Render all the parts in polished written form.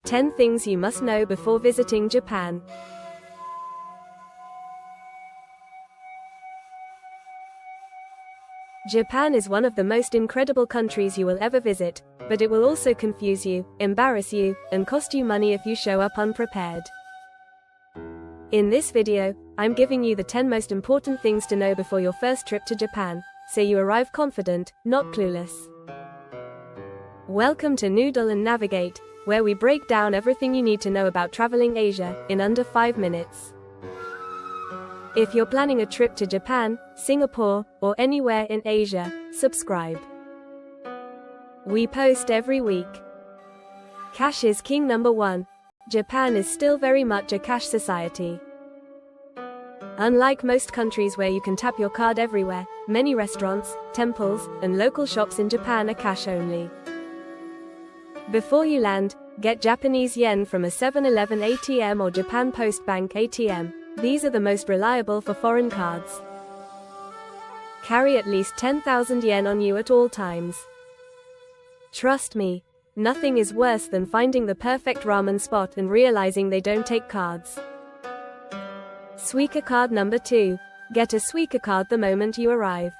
10 things you must know before visiting Japan. Japan is one of the most incredible countries you will ever visit, but it will also confuse you, embarrass you, and cost you money if you show up unprepared. In this video, I'm giving you the 10 most important things to know before your first trip to Japan, so you arrive confident, not clueless. Welcome to Noodle and Navigate, where we break down everything you need to know about traveling Asia in under 5 minutes. If you're planning a trip to Japan, Singapore, or anywhere in Asia, subscribe. We post every week. Cash is king. Number 1. Japan is still very much a cash society. Unlike most countries where you can tap your card everywhere, many restaurants, temples, and local shops in Japan are cash only. Before you land, get Japanese yen from a 7-Eleven ATM or Japan Post Bank ATM. These are the most reliable for foreign cards. Carry at least 10,000 yen on you at all times. Trust me, nothing is worse than finding the perfect ramen spot and realizing they don't take cards. Suica card. Number 2. Get a Suica card the moment you arrive.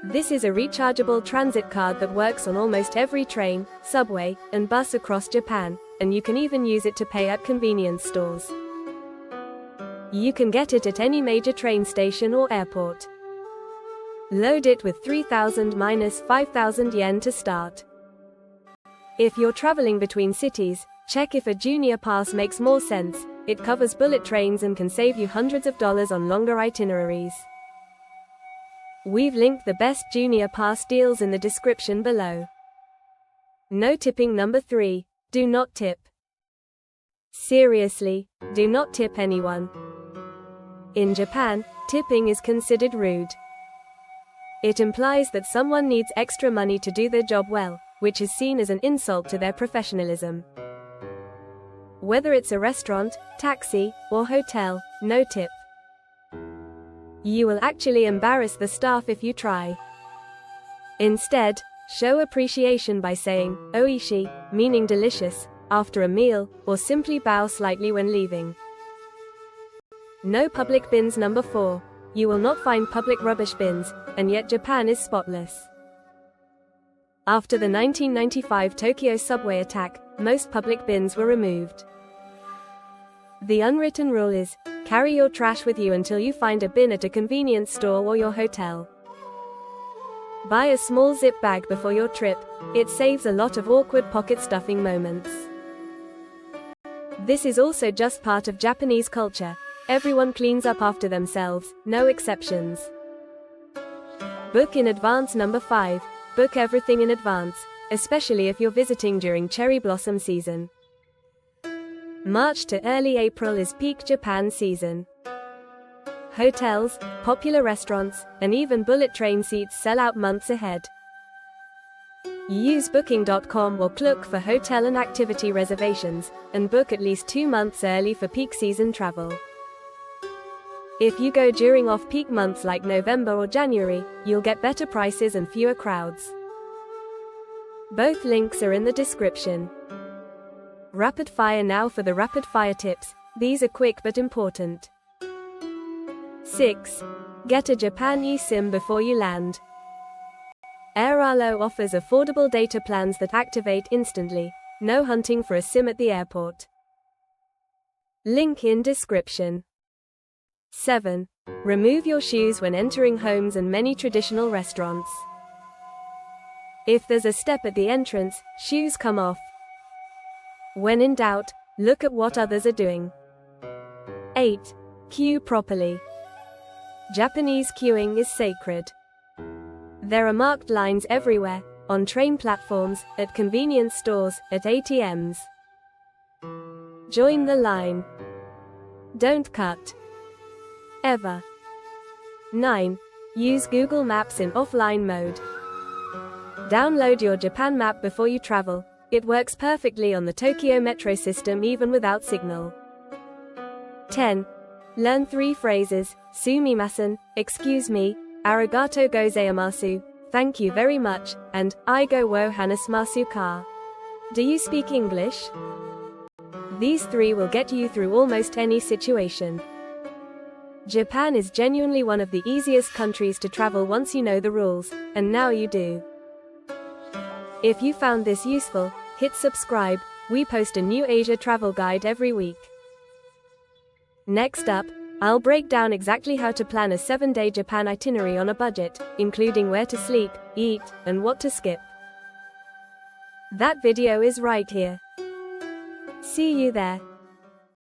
This is a rechargeable transit card that works on almost every train, subway, and bus across Japan, and you can even use it to pay at convenience stores. You can get it at any major train station or airport. Load it with 3,000 minus 5,000 yen to start. If you're traveling between cities, check if a junior pass makes more sense. It covers bullet trains and can save you hundreds of dollars on longer itineraries. We've linked the best junior pass deals in the description below. No tipping. Number 3. Do not tip. Seriously, do not tip anyone. In Japan, tipping is considered rude. It implies that someone needs extra money to do their job well, which is seen as an insult to their professionalism. Whether it's a restaurant, taxi, or hotel, no tip. You will actually embarrass the staff if you try. Instead, show appreciation by saying, "Oishi," meaning delicious, after a meal, or simply bow slightly when leaving. No public bins. Number 4. You will not find public rubbish bins, and yet Japan is spotless. After the 1995 Tokyo subway attack, most public bins were removed. The unwritten rule is, carry your trash with you until you find a bin at a convenience store or your hotel. Buy a small zip bag before your trip. It saves a lot of awkward pocket stuffing moments. This is also just part of Japanese culture. Everyone cleans up after themselves, no exceptions. Book in advance. Number 5. Book everything in advance, especially if you're visiting during cherry blossom season. March to early April is peak Japan season. Hotels, popular restaurants, and even bullet train seats sell out months ahead. Use booking.com or Klook for hotel and activity reservations, and book at least 2 months early for peak season travel. If you go during off-peak months like November or January, you'll get better prices and fewer crowds. Both links are in the description. Rapid fire. Now for the rapid fire tips. These are quick but important. 6. Get a Japan eSIM before you land. Airalo offers affordable data plans that activate instantly. No hunting for a SIM at the airport. Link in description. 7. Remove your shoes when entering homes and many traditional restaurants. If there's a step at the entrance, shoes come off. When in doubt, look at what others are doing. 8. Queue properly. Japanese queuing is sacred. There are marked lines everywhere, on train platforms, at convenience stores, at ATMs. Join the line. Don't cut. Ever. 9. Use Google Maps in offline mode. Download your Japan map before you travel. It works perfectly on the Tokyo metro system even without signal. 10. Learn 3 phrases: sumimasen, excuse me, arigato gozaimasu, thank you very much, and aigo wo hanasmasu ka. Do you speak English? These 3 will get you through almost any situation. Japan is genuinely one of the easiest countries to travel once you know the rules, and now you do. If you found this useful, hit subscribe. We post a new Asia travel guide every week. Next up, I'll break down exactly how to plan a 7-day Japan itinerary on a budget, including where to sleep, eat, and what to skip. That video is right here. See you there.